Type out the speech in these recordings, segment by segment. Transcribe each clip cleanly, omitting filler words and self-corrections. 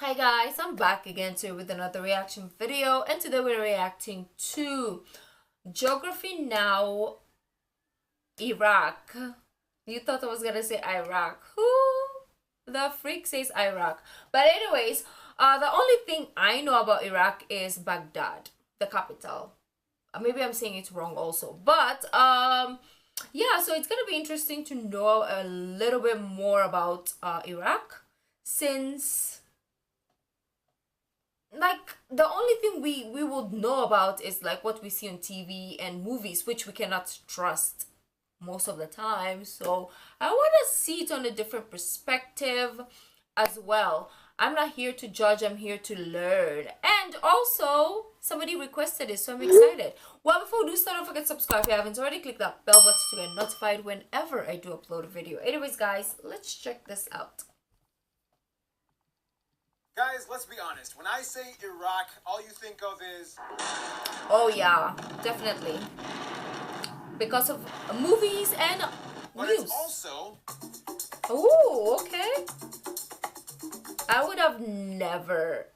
Hi guys, I'm back again today with another reaction video, and today we're reacting to Geography Now Iraq. You thought I was gonna say Iraq. Who the freak says Iraq? But anyways, the only thing I know about Iraq is Baghdad, the capital. Maybe I'm saying it wrong also, but yeah, so it's gonna be interesting to know a little bit more about Iraq, since like the only thing we would know about is like what we see on TV and movies, which we cannot trust most of the time. So I want to see it on a different perspective as well. I'm not here to judge, I'm here to learn. And also somebody requested it, so I'm excited. Well, before we do start, don't forget to subscribe if you haven't already. Click that bell button to get notified whenever I do upload a video. Anyways guys, let's check this out. Guys, let's be honest. When I say Iraq, all you think of is... Oh yeah, definitely. Because of movies and but news. It's also... Oh, okay. I would have never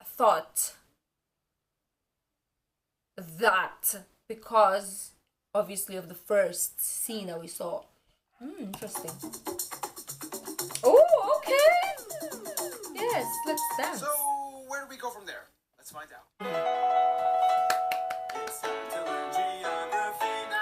thought that, because obviously of the first scene that we saw. Interesting. Oh, okay. Yes, let's dance. So, where do we go from there? Let's find out.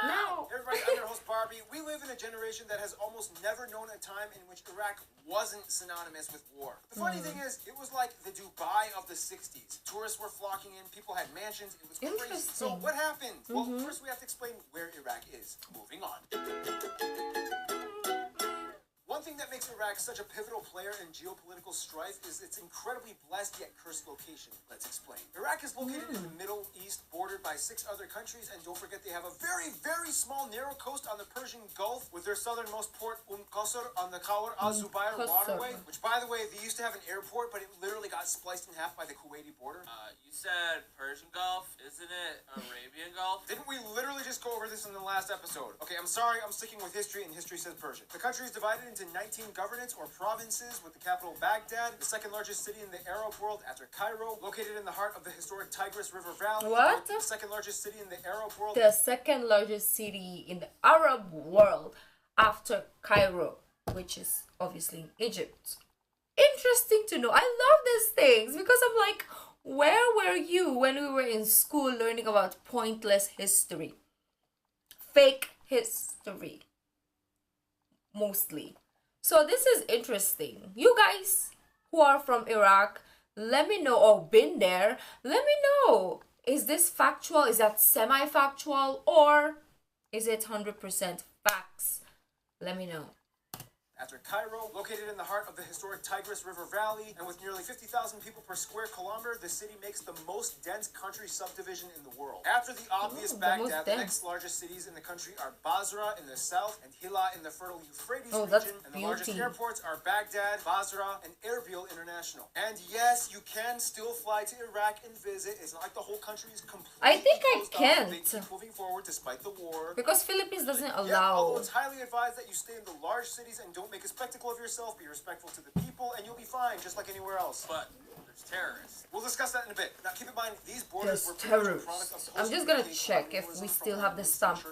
Now. Everybody, I'm your host Barbie. We live in a generation that has almost never known a time in which Iraq wasn't synonymous with war. The funny thing is, it was like the Dubai of the 60s. Tourists were flocking in, people had mansions, it was crazy. So what happened? Well, first we have to explain where Iraq is. Moving on. One thing that makes Iraq such a pivotal player in geopolitical strife is its incredibly blessed yet cursed location. Let's explain. Iraq is located in the Middle East, bordered by 6 other countries, and don't forget they have a very, very small narrow coast on the Persian Gulf, with their southernmost port Qasr on the Khawar al-Zubair waterway, which, by the way, they used to have an airport, but it literally got spliced in half by the Kuwaiti border. You said Persian Gulf, isn't it Arabian Gulf? Didn't we literally just go over this in the last episode? Okay, I'm sorry, I'm sticking with history, and history says Persian. The country is divided into 19 governorates or provinces, with the capital Baghdad, the second largest city in the Arab world after Cairo, located in the heart of the historic Tigris River Valley. What? The second largest city in the Arab world. The second largest city in the Arab world after Cairo, which is obviously in Egypt. Interesting to know. I love these things because I'm like, where were you when we were in school learning about pointless history? Fake history. Mostly. So this is interesting. You guys who are from Iraq, let me know, or been there, let me know. Is this factual? Is that semi-factual? Or is it 100% facts? Let me know. After Cairo, located in the heart of the historic Tigris River Valley, and with nearly 50,000 people per square kilometer, the city makes the most dense country subdivision in the world. After the obvious Baghdad, the next largest cities in the country are Basra in the south and Hilla in the fertile Euphrates region, and the largest airports are Baghdad, Basra, and Erbil International. And yes, you can still fly to Iraq and visit. It's not like the whole country is completely I think I closed can't. off. They keep moving forward despite the war. Because Philippines doesn't Yeah, allow. although it's highly advised that you stay in the large cities and don't make a spectacle of yourself, be respectful to the people, and you'll be fine, just like anywhere else. But there's terrorists. We'll discuss that in a bit. Now, keep in mind, these borders were terrorists. a product of I'm just gonna check if we still have the stamp.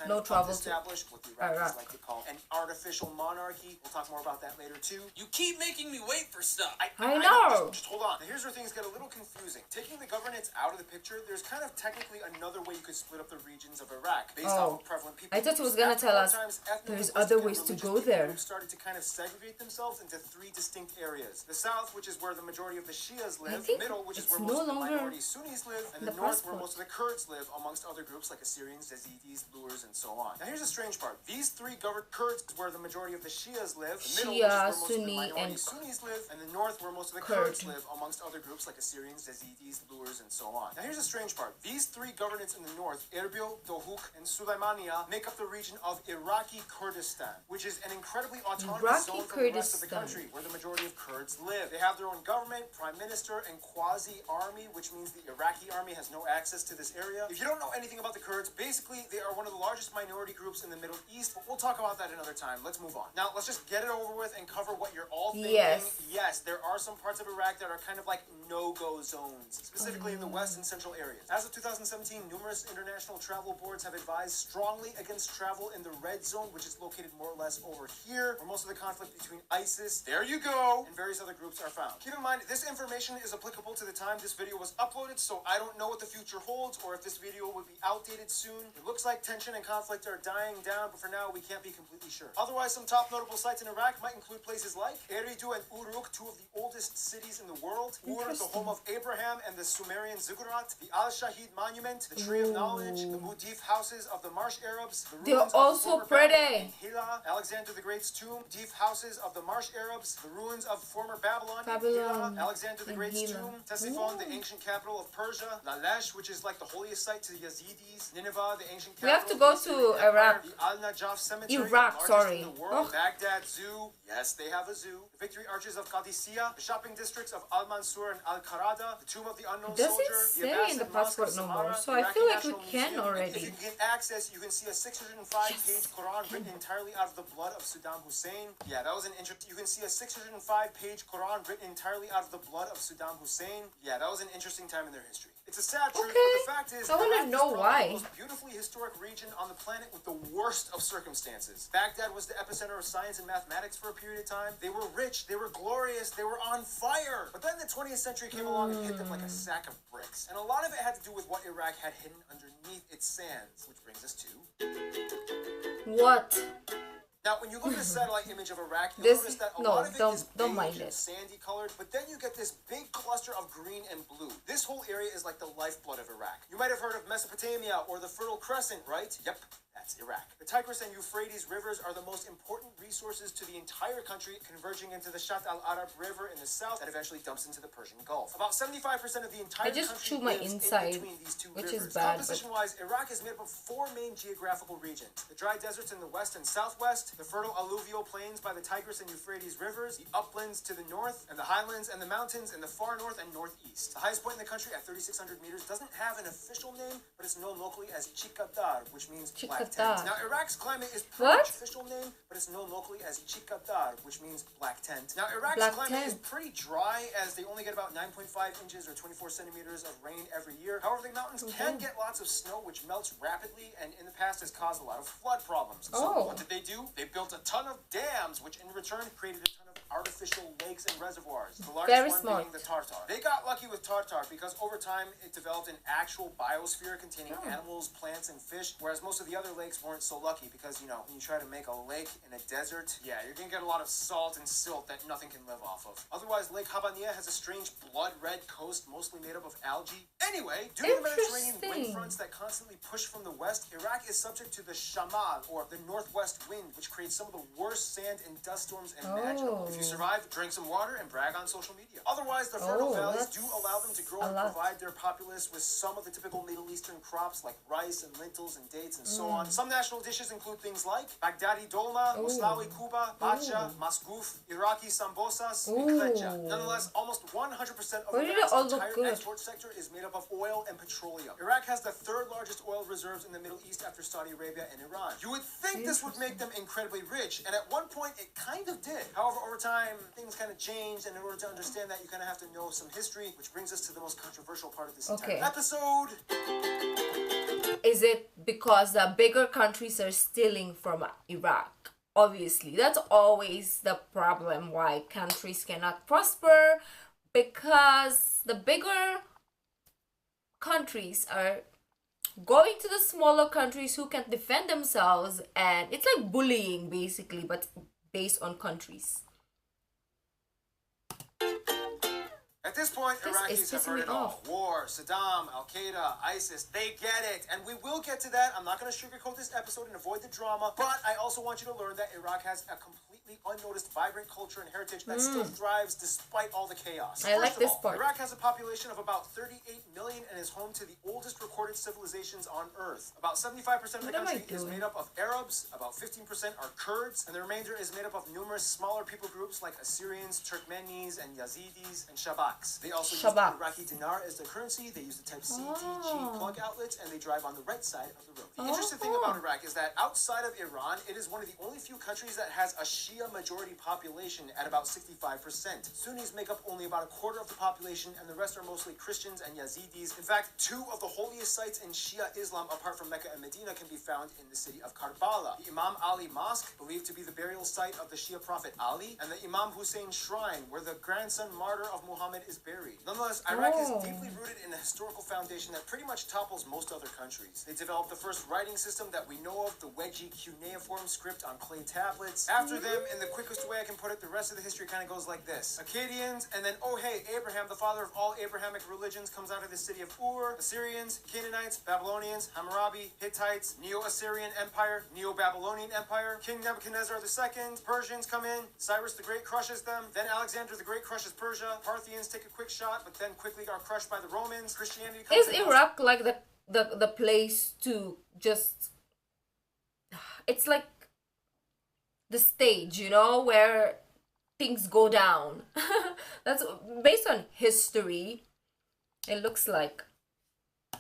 No travel to establish what the Iraqis Iraq. like to call an artificial monarchy. We'll talk more about that later too. You keep making me wait for stuff. I know. Just hold on. Now, here's where things get a little confusing. Taking the governance out of the picture, there's kind of technically another way you could split up the regions of Iraq based off of prevalent people. I thought he was gonna tell us there's other ways to go there. Who started to kind of segregate themselves into 3 distinct areas. The south, which is where the majority of the Shias live. The middle, which is where most of the minority Sunnis live. And the north, where most of the Kurds live, amongst other groups like Assyrians, Yazidis, Lurs, and so on. Now here's the strange part. These 3 governed Kurds, where the majority of the Shias live. The middle, which is where most of the minority Sunnis live. And the north, where most of the Kurds Kurds live, amongst other groups like Assyrians, Yazidis, Lurs, and so on. Now here's the strange part. These three governorates in the north, Erbil, Dohuk, and Sulaimania, make up the region of Iraqi Kurdistan, which is an incredibly autonomous zone from the rest of the country, where the majority of Kurds live. They have their own government, prime minister, and quasi-army, which means the Iraqi army has no access to this area. If you don't know anything about the Kurds, basically they are one of the largest minority groups in the Middle East, but we'll talk about that another time. Let's move on. Now, let's just get it over with and cover what you're all thinking. Yes, there are some parts of Iraq that are kind of like no-go zones, specifically in the west and central areas. As of 2017, numerous international travel boards have advised strongly against travel in the red zone, which is located more or less over here, where most of the conflict between ISIS, there you go, and various other groups are found. Keep in mind, this information is applicable to the time this video was uploaded, so I don't know what the future holds or if this video will be outdated soon. It looks like tension and conflict are dying down, but for now, we can't be completely sure. Otherwise, some top notable sites in Iraq might include places like Eridu and Uruk, two of the oldest cities in the world, Ur, the home of Abraham and the Sumerian ziggurat, the Al-Shahid Monument, the Tree of Knowledge, the Mudif houses of the Marsh Arabs, the ruins they're also of pretty. Hila, Alexander the Great's tomb, Mudif houses of the Marsh Arabs, the ruins of former Babylon, Hila, Alexander the Great's tomb, Ctesiphon, the ancient capital of Persia, Lalesh, which is like the holiest site to the Yazidis, Nineveh, the ancient capital. We have to go to Iraq. The Al-Najaf cemetery, Iraq, sorry. in the world, Baghdad Zoo, yes, they have a zoo, the victory arches of Qadisiyah, the shopping districts of Al-Mansur and Al-Qarada, the tomb of the unknown soldier, the say in the passport no more, so I feel like we can already. If you can get access, you can see a 605-page Quran written entirely out of the blood of Saddam Hussein. Yeah, that was an interesting. You can see a 605-page Quran written entirely out of the blood of Saddam Hussein. Yeah, that was an interesting time in their history. It's a sad truth, but the fact is, I want to know why. the most beautifully historic region on the planet with the worst of circumstances. Baghdad was the epicenter of science and mathematics for a period of time. They were rich, they were glorious, they were on fire. But then the 20th century came along and hit them like a sack of bricks. And a lot of it had to do with what Iraq had hidden underneath its sands, which brings us to... What? Now, when you look at a satellite image of Iraq, you'll notice that a lot of it is beige and sandy colored, but then you get this big cluster of green and blue. This whole area is like the lifeblood of Iraq. You might have heard of Mesopotamia or the Fertile Crescent, right? Yep. That's Iraq. The Tigris and Euphrates rivers are the most important resources to the entire country, converging into the Shat al-Arab River in the south that eventually dumps into the Persian Gulf. About 75% of the entire country lives in between these two rivers. Is bad. Composition-wise, Iraq is made up of four main geographical regions. The dry deserts in the west and southwest, the fertile alluvial plains by the Tigris and Euphrates rivers, the uplands to the north, and the highlands and the mountains in the far north and northeast. The highest point in the country at 3,600 meters doesn't have an official name, but it's known locally as Chikadar, which means black tent. Now, Iraq's climate is pretty much official name, but it's known locally as Chikadar, which means black tent. Now, Iraq's climate is pretty dry, as they only get about 9.5 inches or 24 centimeters of rain every year. However, the mountains can get lots of snow, which melts rapidly, and in the past has caused a lot of flood problems. So what did they do? They built a ton of dams, which in return created a ton of artificial lakes and reservoirs. The largest one being the Tartar. They got lucky with Tartar because over time it developed an actual biosphere containing animals, plants, and fish, whereas most of the other lakes weren't so lucky because, you know, when you try to make a lake in a desert, yeah, you're gonna get a lot of salt and silt that nothing can live off of. Otherwise, Lake Habbaniyah has a strange blood-red coast mostly made up of algae. Anyway, due to the Mediterranean wind fronts that constantly push from the west, Iraq is subject to the Shamal, or the northwest wind, which creates some of the worst sand and dust storms imaginable. If you survive, drink some water and brag on social media. Otherwise, the fertile valleys do allow them to grow and provide their populace with some of the typical Middle Eastern crops like rice and lentils and dates and so on. Some national dishes include things like Baghdadi dolma, Muslawi kuba, bacha, masgouf, Iraqi sambosas, and klecha. Nonetheless, almost 100% of Iraq's entire export sector is made up of oil and petroleum. Iraq has the third largest oil reserves in the Middle East after Saudi Arabia and Iran. You would think this would make them incredibly rich, and at one point it kind of did. However, over time, things kind of changed, and in order to understand that, you kind of have to know some history, which brings us to the most controversial part of this entire episode. Is it because the bigger countries are stealing from Iraq? Obviously, that's always the problem why countries cannot prosper, because the bigger countries are going to the smaller countries who can't defend themselves, and it's like bullying basically, but based on countries. At this point, Iraqis have heard it all. War, Saddam, Al-Qaeda, ISIS, they get it. And we will get to that. I'm not going to sugarcoat this episode and avoid the drama, but I also want you to learn that Iraq has a complete completely unnoticed, vibrant culture and heritage that still thrives despite all the chaos. I like this part. Iraq has a population of about 38 million and is home to the oldest recorded civilizations on Earth. About 75% of the country is made up of Arabs, about 15% are Kurds, and the remainder is made up of numerous smaller people groups like Assyrians, Turkmenis, and Yazidis, and Shabaks. They also use the Iraqi dinar as their currency. They use the type CDG plug outlets, and they drive on the right side of the road. The interesting thing about Iraq is that outside of Iran, it is one of the only few countries that has a Shia majority population at about 65%. Sunnis make up only about a quarter of the population, and the rest are mostly Christians and Yazidis. In fact, two of the holiest sites in Shia Islam, apart from Mecca and Medina, can be found in the city of Karbala. The Imam Ali Mosque, believed to be the burial site of the Shia prophet Ali, and the Imam Hussein Shrine, where the grandson martyr of Muhammad is buried. Nonetheless, Iraq is deeply rooted in a historical foundation that pretty much topples most other countries. They developed the first writing system that we know of, the wedgie cuneiform script on clay tablets. After them, in the quickest way I can put it, the rest of the history kind of goes like this. Akkadians, and then, oh hey, Abraham, the father of all Abrahamic religions, comes out of the city of Ur. Assyrians, Canaanites, Babylonians, Hammurabi, Hittites, Neo-Assyrian Empire, Neo-Babylonian Empire, King Nebuchadnezzar II, Persians come in, Cyrus the Great crushes them, then Alexander the Great crushes Persia, Parthians take a quick shot, but then quickly are crushed by the Romans, Christianity comes in. Is Iraq like the place to just... It's like the stage, you know, where things go down. That's based on history. It looks like.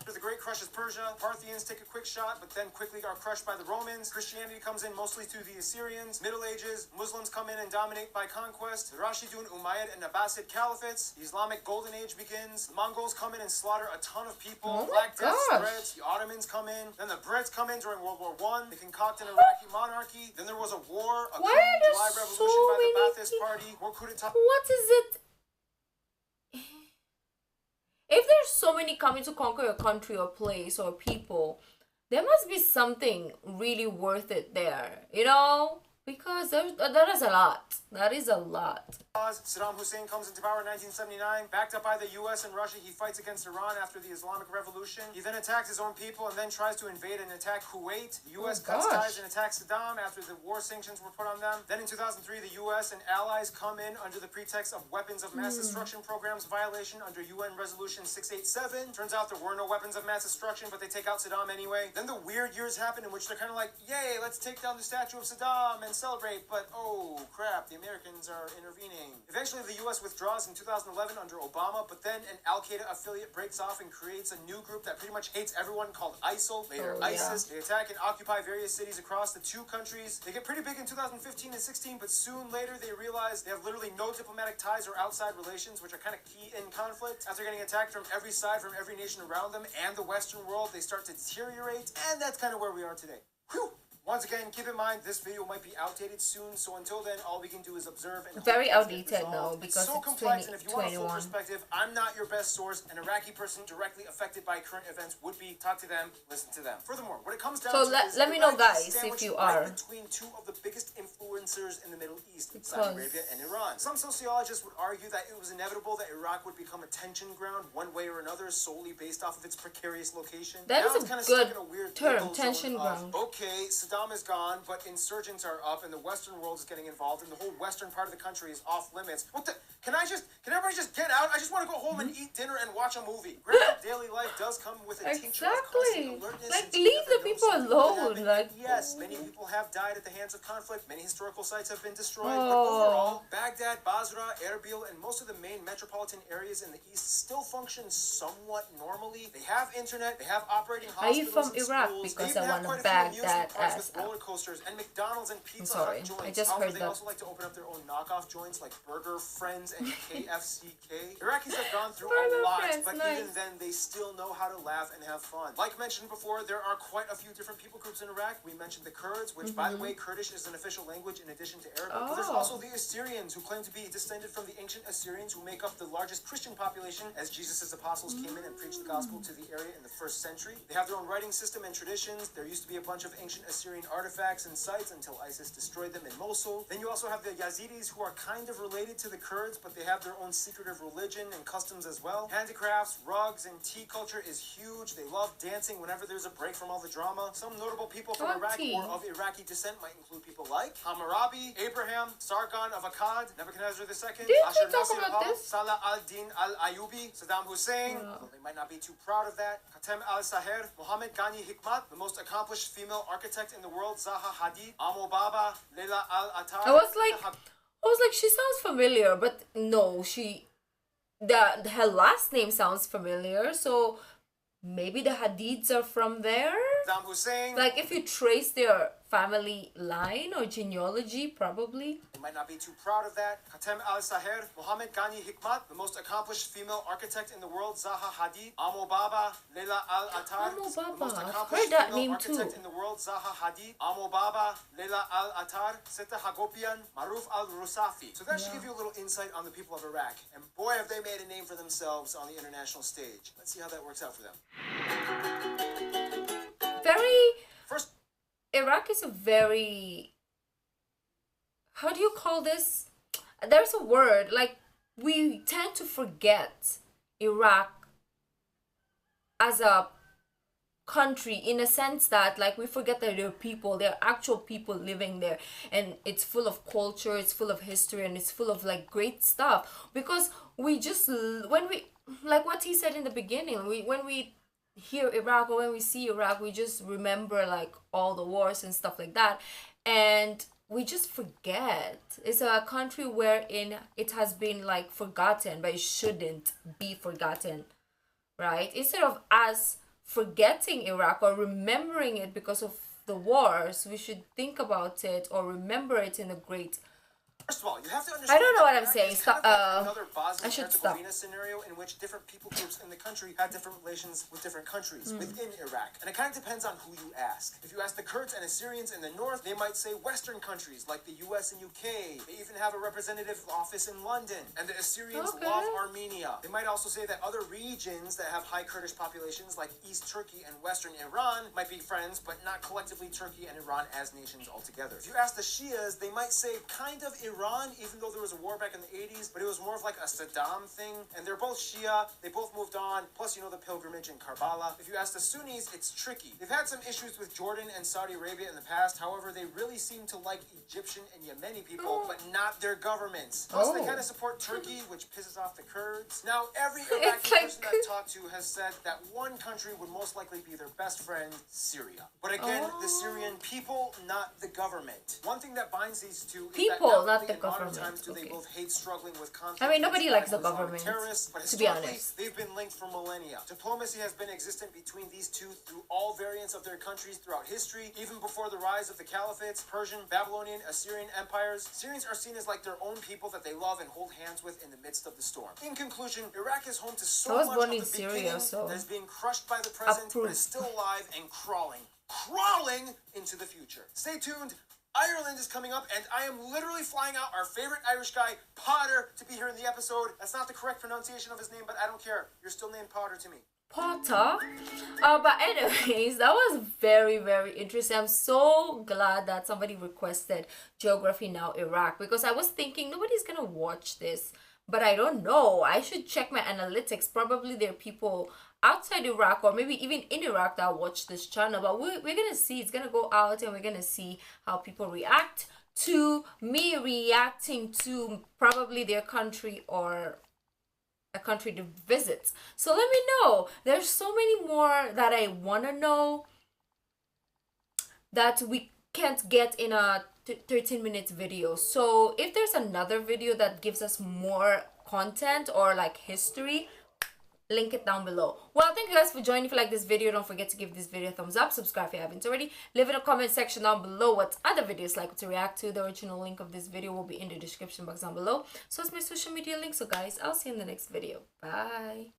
The Great crushes Persia, Parthians take a quick shot, but then quickly are crushed by the Romans. Christianity comes in mostly through the Assyrians. Middle Ages, Muslims come in and dominate by conquest. The Rashidun, Umayyad, and Abbasid caliphates. The Islamic Golden Age begins. The Mongols come in and slaughter a ton of people. Black Death spreads. The Ottomans come in. Then the Brits come in during World War I. They concoct an Iraqi monarchy. Then there was a war, a coup, July Revolution by the Ba'athist Party, more coup d'etat. What is it? If there's so many coming to conquer a country or place or people, there must be something really worth it there, you know? Because that is a lot. That is a lot. Saddam Hussein comes into power in 1979. Backed up by the US and Russia, he fights against Iran after the Islamic Revolution. He then attacks his own people and then tries to invade and attack Kuwait. The US cuts ties and attacks Saddam after the war sanctions were put on them. Then in 2003, the US and allies come in under the pretext of weapons of mass destruction programs violation under UN Resolution 687. Turns out there were no weapons of mass destruction, but they take out Saddam anyway. Then the weird years happen in which they're kind of like, yay, let's take down the statue of Saddam and celebrate, but oh crap, the Americans are intervening. Eventually the US withdraws in 2011 under Obama, but then an Al-Qaeda affiliate breaks off and creates a new group that pretty much hates everyone called ISIL, later ISIS. They attack and occupy various cities across the two countries. They get pretty big in 2015 and 16, but soon later they realize they have literally no diplomatic ties or outside relations, which are kind of key in conflict. After getting attacked from every side, from every nation around them, and the Western world, they start to deteriorate, and that's kind of where we are today. Whew! Once again, keep in mind, this video might be outdated soon, so until then, all we can do is observe and very outdated now, because it's so it's complex, and if you want a full 2021. perspective, I'm not your best source. An Iraqi person directly affected by current events would be talk to them, listen to them. Furthermore, what it comes down So to is let me know, Iraq is guys, if sandwiched you right are. between two of the biggest influencers in the Middle East, Saudi Arabia and Iran. Some sociologists would argue that it was inevitable that Iraq would become a tension ground one way or another, solely based off of its precarious location. That Now is it's a kinda good stuck in a weird term, limbo tension zone of, ground. okay, Saddam is gone, but insurgents are up and the Western world is getting involved and the whole western part of the country is off limits. What the? Can everybody just get out? I just want to go home and eat dinner and watch a movie. Granted, daily life does come with a tincture of constant alertness. Like, and you leave never the know people something could alone. happen. Like, yes, many people have died at the hands of conflict. Many historical sites have been destroyed. But overall, Baghdad, Basra, Erbil, and most of the main metropolitan areas in the east still function somewhat normally. They have internet. They have operating Are you hospitals from and Iraq? schools. Because They even I have want quite to a bag few that amusement parks ass with up. roller coasters and McDonald's and Pizza sorry. Hut joints. I just However, heard they that. also like to open up their own knockoff joints like Burger Friends and KFCK. Iraqis have gone through Burger a lot, Friends, but nice. even then, they still know how to laugh and have fun. Like mentioned before, there are quite a few different people groups in Iraq. We mentioned the Kurds, which, by the way, Kurdish is an official language in addition to Arabic. But there's also the Assyrians, who claim to be descended from the ancient Assyrians, who make up the largest Christian population, as Jesus' apostles came in and preached the gospel to the area in the 1st century. They have their own writing system and traditions. There used to be a bunch of ancient Assyrian artifacts and sites until ISIS destroyed them in Mosul. Then you also have the Yazidis, who are kind of related to the Kurds, but they have their own secretive religion and customs as well. Handicrafts, rugs, and tea culture is huge. They love dancing whenever there's a break from all the drama. Some notable people from Iraq or of Iraqi descent might include people like Hammurabi, Abraham, Sargon of Akkad, Nebuchadnezzar II, Ashur Nasir al, Salah al-Din al-Ayubi, Saddam Hussein, though they might not be too proud of that, Khatem al-Saher, Muhammad Ghani Hikmat, the most accomplished female architect in the world, Zaha Hadid, Amo Baba, Leila al-Attar. I was like, she sounds familiar, but no, her last name sounds familiar, so maybe the Hadids are from there? Saddam Hussein. Like, if you trace their family line or genealogy, probably. They might not be too proud of that. Khatem al-Saher, Muhammad Ghani Hikmat, the most accomplished female architect in the world, Zaha Hadid, Amo Baba, Leila al-Attar, Amo the most Baba, I've accomplished heard that female name architect too. in the world, Zaha Hadid, Amo Baba, Leila al-Attar, Seta Hagopian, Maruf al-Rusafi. So that should give you a little insight on the people of Iraq. And boy, have they made a name for themselves on the international stage. Let's see how that works out for them. First, Iraq is a very, how do you call this? There's a word, like, we tend to forget Iraq as a country, in a sense that, like, we forget that there are people, there are actual people living there, and it's full of culture, it's full of history, and it's full of, like, great stuff. Because we just, when we, like what he said in the beginning, when we hear Iraq or when we see Iraq, we just remember, like, all the wars and stuff like that, and we just forget. It's a country wherein it has been, like, forgotten, but it shouldn't be forgotten, right? Instead of us forgetting Iraq or remembering it because of the wars, we should think about it or remember it in a great. First of all, you have to understand. I don't know what I'm saying. Stop. Another I should stop. Bosnia-Herzegovina scenario in which different people groups in the country have different relations with different countries within Iraq, and it kind of depends on who you ask. If you ask the Kurds and Assyrians in the north, they might say Western countries like the U.S. and UK. They even have a representative office in London, and the Assyrians love Armenia. They might also say that other regions that have high Kurdish populations, like East Turkey and Western Iran, might be friends, but not collectively Turkey and Iran as nations altogether. If you ask the Shias, they might say kind of Iran, even though there was a war back in the 80s, but it was more of like a Saddam thing, and they're both Shia, they both moved on, plus, you know, the pilgrimage in Karbala. If you ask the Sunnis, it's tricky. They've had some issues with Jordan and Saudi Arabia in the past, however, they really seem to like Egyptian and Yemeni people, but not their governments. Plus, they kind of support Turkey, which pisses off the Kurds. Now, every Iraqi person I've talked to has said that one country would most likely be their best friend, Syria. But again, the Syrian people, not the government. One thing that binds these two is that not the government. Times do they both hate struggling with conflict. I mean, nobody likes the government, terrorists, but to be honest. They've been linked for millennia. Diplomacy has been existent between these two through all variants of their countries throughout history, even before the rise of the caliphates, Persian, Babylonian, Assyrian empires. Syrians are seen as like their own people that they love and hold hands with in the midst of the storm. In conclusion, Iraq is home to so much of the beginning that is being crushed by the present, but is still alive and crawling into the future. Stay tuned. Ireland is coming up, and I am literally flying out our favorite Irish guy, Potter, to be here in the episode. That's not the correct pronunciation of his name, but I don't care. You're still named Potter to me. Potter? But anyways, that was very, very interesting. I'm so glad that somebody requested Geography Now Iraq, because I was thinking nobody's gonna watch this, but I don't know. I should check my analytics. Probably there are people outside Iraq or maybe even in Iraq that watch this channel, but we're gonna see. It's gonna go out and we're gonna see how people react to me reacting to probably their country or a country to visit. So let me know. There's so many more that I want to know that we can't get in a 13 minutes video. So if there's another video that gives us more content or like history, link it down below. Well, thank you guys for joining. If you like this video, don't forget to give this video a thumbs up, subscribe if you haven't already, leave in a comment section down below what other videos like to react to. The original link of this video will be in the description box down below, so it's my social media link. So guys, I'll see you in the next video. Bye.